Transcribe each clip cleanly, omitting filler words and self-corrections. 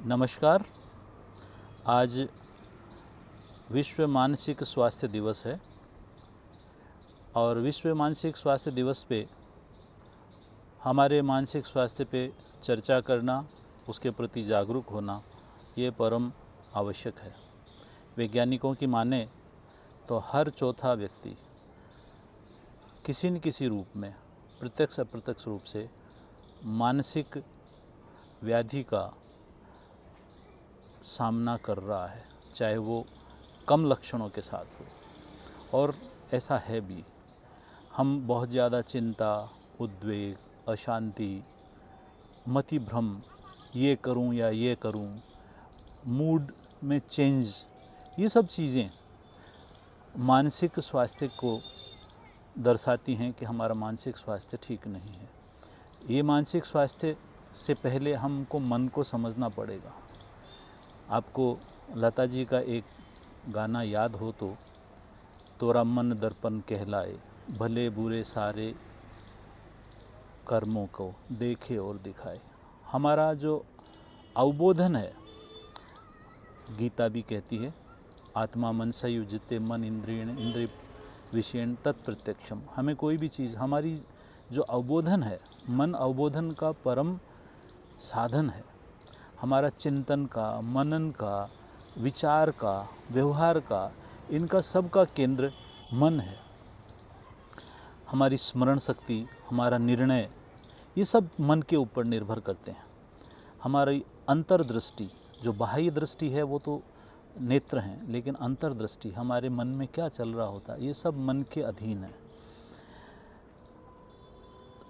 नमस्कार। आज विश्व मानसिक स्वास्थ्य दिवस है और विश्व मानसिक स्वास्थ्य दिवस पे हमारे मानसिक स्वास्थ्य पे चर्चा करना, उसके प्रति जागरूक होना ये परम आवश्यक है। वैज्ञानिकों की माने तो हर चौथा व्यक्ति किसी न किसी रूप में प्रत्यक्ष अप्रत्यक्ष रूप से मानसिक व्याधि का सामना कर रहा है, चाहे वो कम लक्षणों के साथ हो। और ऐसा है भी। हम बहुत ज़्यादा चिंता, उद्वेग, अशांति, मतिभ्रम, ये करूं या ये करूं, मूड में चेंज, ये सब चीज़ें मानसिक स्वास्थ्य को दर्शाती हैं कि हमारा मानसिक स्वास्थ्य ठीक नहीं है। ये मानसिक स्वास्थ्य से पहले हमको मन को समझना पड़ेगा। आपको लता जी का एक गाना याद हो तो, तोरा मन दर्पण कहलाए, भले बुरे सारे कर्मों को देखे और दिखाए। हमारा जो अवबोधन है, गीता भी कहती है, आत्मा मन संयुज्यते मन इंद्रिय विषयेण तत्प्रत्यक्षम। हमें कोई भी चीज़, हमारी जो अवबोधन है, मन अवबोधन का परम साधन है। हमारा चिंतन का, मनन का, विचार का, व्यवहार का, इनका सब का केंद्र मन है। हमारी स्मरण शक्ति, हमारा निर्णय, ये सब मन के ऊपर निर्भर करते हैं। हमारी अंतर्दृष्टि, जो बाह्य दृष्टि है वो तो नेत्र हैं, लेकिन अंतर्दृष्टि, हमारे मन में क्या चल रहा होता है, ये सब मन के अधीन है।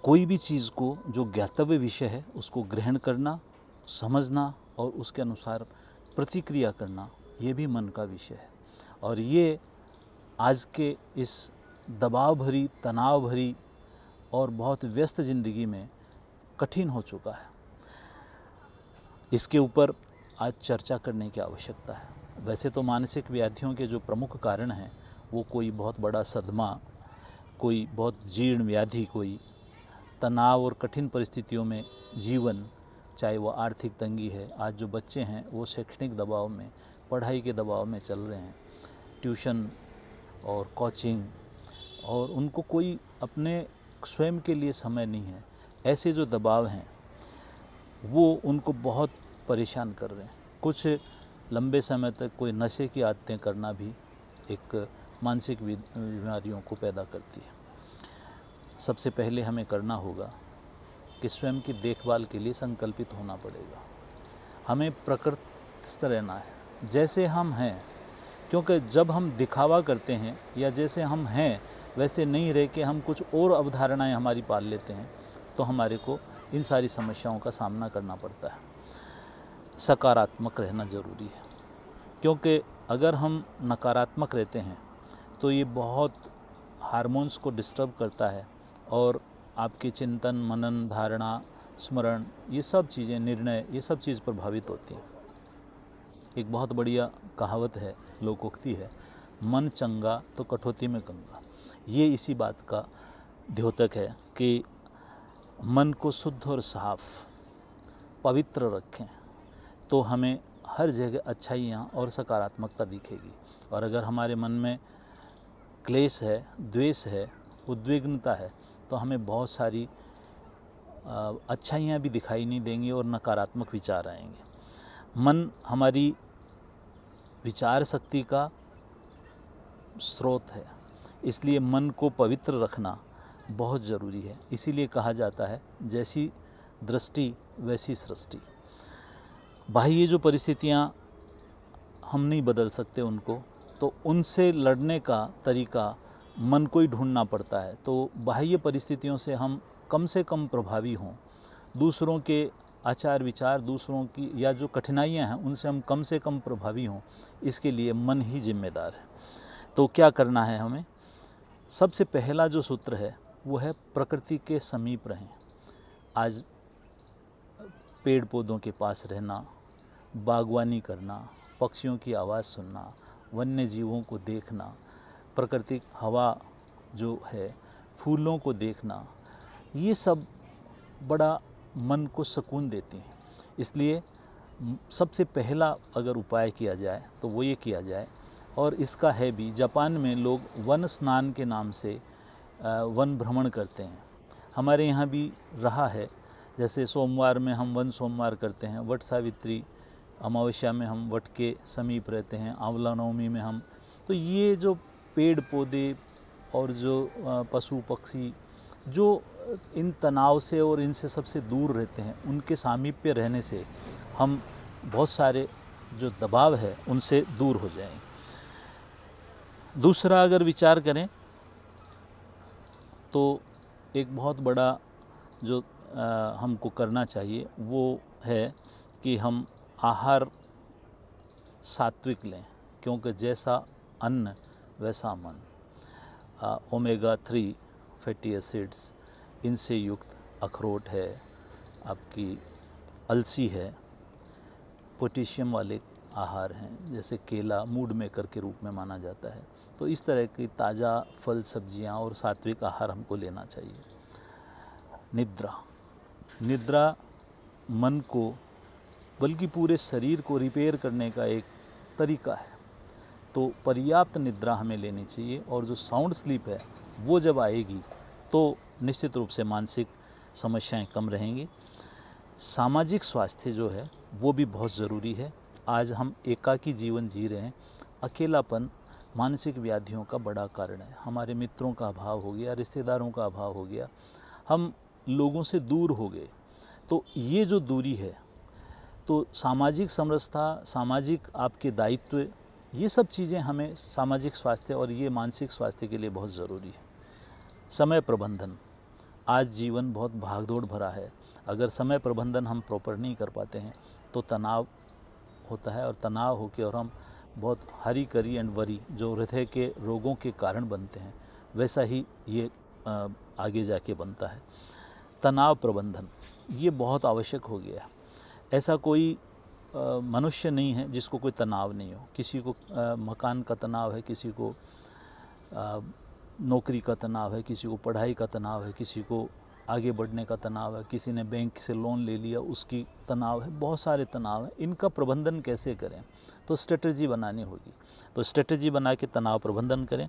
कोई भी चीज़ को जो ज्ञातव्य विषय है उसको ग्रहण करना, समझना और उसके अनुसार प्रतिक्रिया करना, ये भी मन का विषय है। और ये आज के इस दबाव भरी, तनाव भरी और बहुत व्यस्त ज़िंदगी में कठिन हो चुका है। इसके ऊपर आज चर्चा करने की आवश्यकता है। वैसे तो मानसिक व्याधियों के जो प्रमुख कारण हैं वो कोई बहुत बड़ा सदमा, कोई बहुत जीर्ण व्याधि, कोई तनाव और कठिन परिस्थितियों में जीवन, चाहे वो आर्थिक तंगी है। आज जो बच्चे हैं वो शैक्षणिक दबाव में, पढ़ाई के दबाव में चल रहे हैं, ट्यूशन और कोचिंग, और उनको कोई अपने स्वयं के लिए समय नहीं है। ऐसे जो दबाव हैं वो उनको बहुत परेशान कर रहे हैं। कुछ लंबे समय तक कोई नशे की आदतें करना भी एक मानसिक बीमारियों को पैदा करती है। सबसे पहले हमें करना होगा कि स्वयं की देखभाल के लिए संकल्पित होना पड़ेगा। हमें प्रकृतिस्थ रहना है, जैसे हम हैं। क्योंकि जब हम दिखावा करते हैं या जैसे हम हैं वैसे नहीं रह के हम कुछ और अवधारणाएं हमारी पाल लेते हैं, तो हमारे को इन सारी समस्याओं का सामना करना पड़ता है। सकारात्मक रहना ज़रूरी है, क्योंकि अगर हम नकारात्मक रहते हैं तो ये बहुत हार्मोन्स को डिस्टर्ब करता है और आपके चिंतन, मनन, धारणा, स्मरण, ये सब चीज़ें, निर्णय, ये सब चीज़ प्रभावित होती हैं। एक बहुत बढ़िया कहावत है, लोकोक्ति है, मन चंगा तो कठौती में गंगा। ये इसी बात का द्योतक है कि मन को शुद्ध और साफ, पवित्र रखें तो हमें हर जगह अच्छाइयाँ और सकारात्मकता दिखेगी। और अगर हमारे मन में क्लेश है, द्वेष है, उद्विग्नता है, तो हमें बहुत सारी अच्छाइयाँ भी दिखाई नहीं देंगी और नकारात्मक विचार आएंगे। मन हमारी विचार शक्ति का स्रोत है, इसलिए मन को पवित्र रखना बहुत ज़रूरी है। इसीलिए कहा जाता है, जैसी दृष्टि वैसी सृष्टि। बाह्य जो परिस्थितियाँ हम नहीं बदल सकते उनको, तो उनसे लड़ने का तरीका मन को ही ढूंढना पड़ता है। तो बाह्य परिस्थितियों से हम कम से कम प्रभावी हों, दूसरों के आचार विचार, दूसरों की या जो कठिनाइयां हैं उनसे हम कम से कम प्रभावी हों, इसके लिए मन ही जिम्मेदार है। तो क्या करना है हमें? सबसे पहला जो सूत्र है वो है प्रकृति के समीप रहें। आज पेड़ पौधों के पास रहना, बागवानी करना, पक्षियों की आवाज़ सुनना, वन्य जीवों को देखना, प्राकृतिक हवा जो है, फूलों को देखना, ये सब बड़ा मन को सुकून देती हैं। इसलिए सबसे पहला अगर उपाय किया जाए तो वो ये किया जाए, और इसका है भी, जापान में लोग वन स्नान के नाम से वन भ्रमण करते हैं। हमारे यहाँ भी रहा है, जैसे सोमवार में हम वन सोमवार करते हैं, वट सावित्री अमावस्या में हम वट के समीप रहते हैं, आंवला नवमी में हम, तो ये जो पेड़ पौधे और जो पशु पक्षी जो इन तनाव से और इनसे सबसे दूर रहते हैं, उनके सामीप्य रहने से हम बहुत सारे जो दबाव है उनसे दूर हो जाएं। दूसरा अगर विचार करें तो एक बहुत बड़ा जो हमको करना चाहिए वो है कि हम आहार सात्विक लें, क्योंकि जैसा अन्न वैसा मन। ओमेगा 3 फैटी एसिड्स इनसे युक्त अखरोट है, आपकी अलसी है, पोटेशियम वाले आहार हैं, जैसे केला मूड मेकर के रूप में माना जाता है। तो इस तरह की ताज़ा फल सब्जियां और सात्विक आहार हमको लेना चाहिए। निद्रा मन को बल्कि पूरे शरीर को रिपेयर करने का एक तरीका है, तो पर्याप्त निद्रा हमें लेनी चाहिए। और जो साउंड स्लीप है वो जब आएगी तो निश्चित रूप से मानसिक समस्याएं कम रहेंगी। सामाजिक स्वास्थ्य जो है वो भी बहुत ज़रूरी है। आज हम एकाकी जीवन जी रहे हैं, अकेलापन मानसिक व्याधियों का बड़ा कारण है। हमारे मित्रों का अभाव हो गया, रिश्तेदारों का अभाव हो गया, हम लोगों से दूर हो गए। तो ये जो दूरी है, तो सामाजिक समरसता, सामाजिक आपके दायित्व, ये सब चीज़ें हमें सामाजिक स्वास्थ्य और ये मानसिक स्वास्थ्य के लिए बहुत ज़रूरी है। समय प्रबंधन, आज जीवन बहुत भागदौड़ भरा है, अगर समय प्रबंधन हम प्रॉपर नहीं कर पाते हैं तो तनाव होता है, और तनाव होकर और हम बहुत हरी करी एंड वरी जो हृदय के रोगों के कारण बनते हैं, वैसा ही ये आगे जाके बनता है। तनाव प्रबंधन ये बहुत आवश्यक हो गया है। ऐसा कोई मनुष्य नहीं है जिसको कोई तनाव नहीं हो। किसी को मकान का तनाव है, किसी को नौकरी का तनाव है, किसी को पढ़ाई का तनाव है, किसी को आगे बढ़ने का तनाव है, किसी ने बैंक से लोन ले लिया उसकी तनाव है, बहुत सारे तनाव हैं। इनका प्रबंधन कैसे करें, तो स्ट्रेटजी बनानी होगी। तो स्ट्रेटजी बना के तनाव प्रबंधन करें।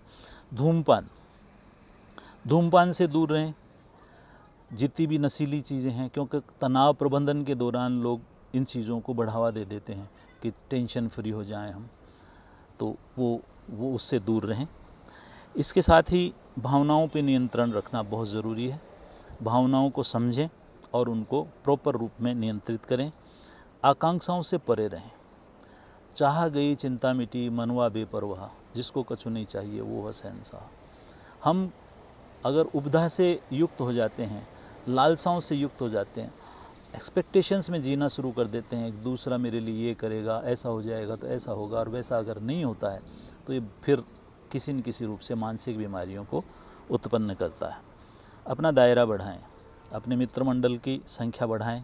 धूमपान से दूर रहें, जितनी भी नशीली चीज़ें हैं, क्योंकि तनाव प्रबंधन के दौरान लोग इन चीज़ों को बढ़ावा दे देते हैं कि टेंशन फ्री हो जाएं हम, तो वो उससे दूर रहें। इसके साथ ही भावनाओं पे नियंत्रण रखना बहुत ज़रूरी है। भावनाओं को समझें और उनको प्रॉपर रूप में नियंत्रित करें। आकांक्षाओं से परे रहें। चाह गई चिंता मिटी, मनवा बेपरवाह, जिसको कछु नहीं चाहिए वो है शहंशाह। हम अगर उपधा से युक्त हो जाते हैं, लालसाओं से युक्त हो जाते हैं, एक्सपेक्टेशंस में जीना शुरू कर देते हैं, एक दूसरा मेरे लिए ये करेगा, ऐसा हो जाएगा तो ऐसा होगा, और वैसा अगर नहीं होता है तो ये फिर किसी न किसी रूप से मानसिक बीमारियों को उत्पन्न करता है। अपना दायरा बढ़ाएं, अपने मित्र मंडल की संख्या बढ़ाएं,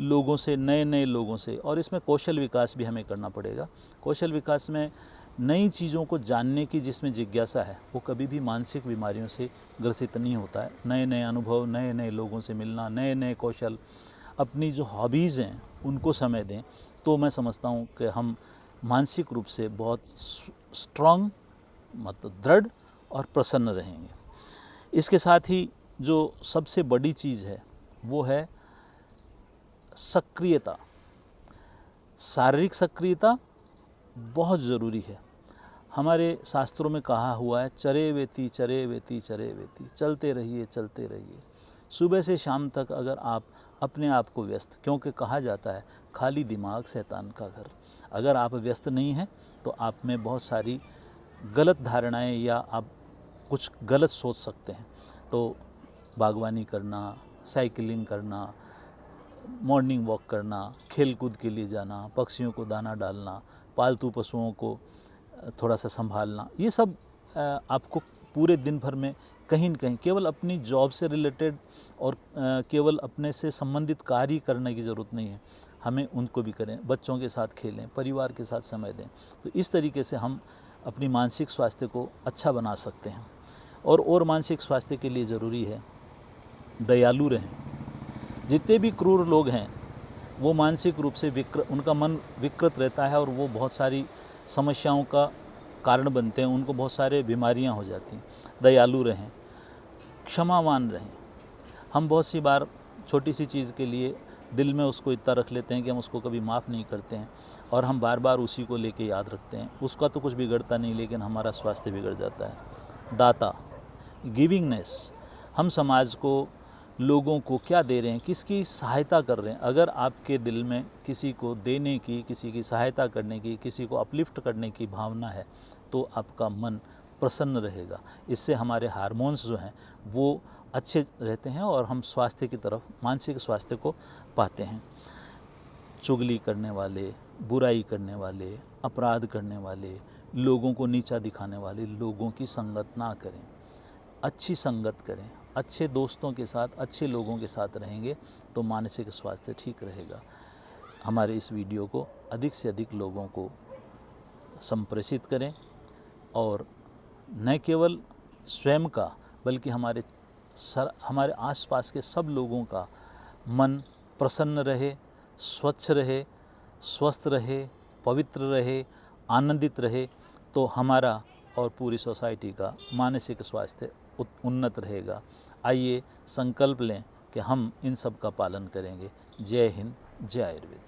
लोगों से, नए नए लोगों से, और इसमें कौशल विकास भी हमें करना पड़ेगा। कौशल विकास में नई चीज़ों को जानने की जिसमें जिज्ञासा है वो कभी भी मानसिक बीमारियों से ग्रसित नहीं होता है। नए नए अनुभव, नए नए लोगों से मिलना, नए नए कौशल, अपनी जो हॉबीज़ हैं उनको समय दें, तो मैं समझता हूँ कि हम मानसिक रूप से बहुत स्ट्रॉन्ग, मतलब दृढ़ और प्रसन्न रहेंगे। इसके साथ ही जो सबसे बड़ी चीज़ है वो है सक्रियता। शारीरिक सक्रियता बहुत ज़रूरी है। हमारे शास्त्रों में कहा हुआ है, चरे वेती चरे वेती चरे वेती, चलते रहिए चलते रहिए। सुबह से शाम तक अगर आप अपने आप को व्यस्त, क्योंकि कहा जाता है खाली दिमाग शैतान का घर, अगर आप व्यस्त नहीं हैं तो आप में बहुत सारी गलत धारणाएं या आप कुछ गलत सोच सकते हैं। तो बागवानी करना, साइकिलिंग करना, मॉर्निंग वॉक करना, खेल कूद के लिए जाना, पक्षियों को दाना डालना, पालतू पशुओं को थोड़ा सा संभालना, ये सब आपको पूरे दिन भर में कहीं न कहीं केवल अपनी जॉब से रिलेटेड और केवल अपने से संबंधित कार्य करने की ज़रूरत नहीं है, हमें उनको भी करें। बच्चों के साथ खेलें, परिवार के साथ समय दें। तो इस तरीके से हम अपनी मानसिक स्वास्थ्य को अच्छा बना सकते हैं। और मानसिक स्वास्थ्य के लिए ज़रूरी है दयालु रहें। जितने भी क्रूर लोग हैं वो मानसिक रूप से उनका मन विकृत रहता है और वो बहुत सारी समस्याओं का कारण बनते हैं, उनको बहुत सारे बीमारियां हो जाती हैं। दयालु रहें, क्षमावान रहें। हम बहुत सी बार छोटी सी चीज़ के लिए दिल में उसको इतना रख लेते हैं कि हम उसको कभी माफ़ नहीं करते हैं और हम बार बार उसी को लेके याद रखते हैं। उसका तो कुछ बिगड़ता नहीं, लेकिन हमारा स्वास्थ्य बिगड़ जाता है। दाता, गिविंगनेस, हम समाज को, लोगों को क्या दे रहे हैं, किसकी सहायता कर रहे हैं। अगर आपके दिल में किसी को देने की, किसी की सहायता करने की, किसी को अपलिफ्ट करने की भावना है तो आपका मन प्रसन्न रहेगा। इससे हमारे हार्मोन्स जो हैं वो अच्छे रहते हैं और हम स्वास्थ्य की तरफ, मानसिक स्वास्थ्य को पाते हैं। चुगली करने वाले, बुराई करने वाले, अपराध करने वाले, लोगों को नीचा दिखाने वाले लोगों की संगत ना करें। अच्छी संगत करें, अच्छे दोस्तों के साथ, अच्छे लोगों के साथ रहेंगे तो मानसिक स्वास्थ्य ठीक रहेगा। हमारे इस वीडियो को अधिक से अधिक लोगों को संप्रेषित करें और न केवल स्वयं का बल्कि हमारे आसपास के सब लोगों का मन प्रसन्न रहे, स्वच्छ रहे, स्वस्थ रहे, पवित्र रहे, आनंदित रहे, तो हमारा और पूरी सोसाइटी का मानसिक स्वास्थ्य उन्नत रहेगा। आइए संकल्प लें कि हम इन सब का पालन करेंगे। जय हिंद, जय आयुर्वेद।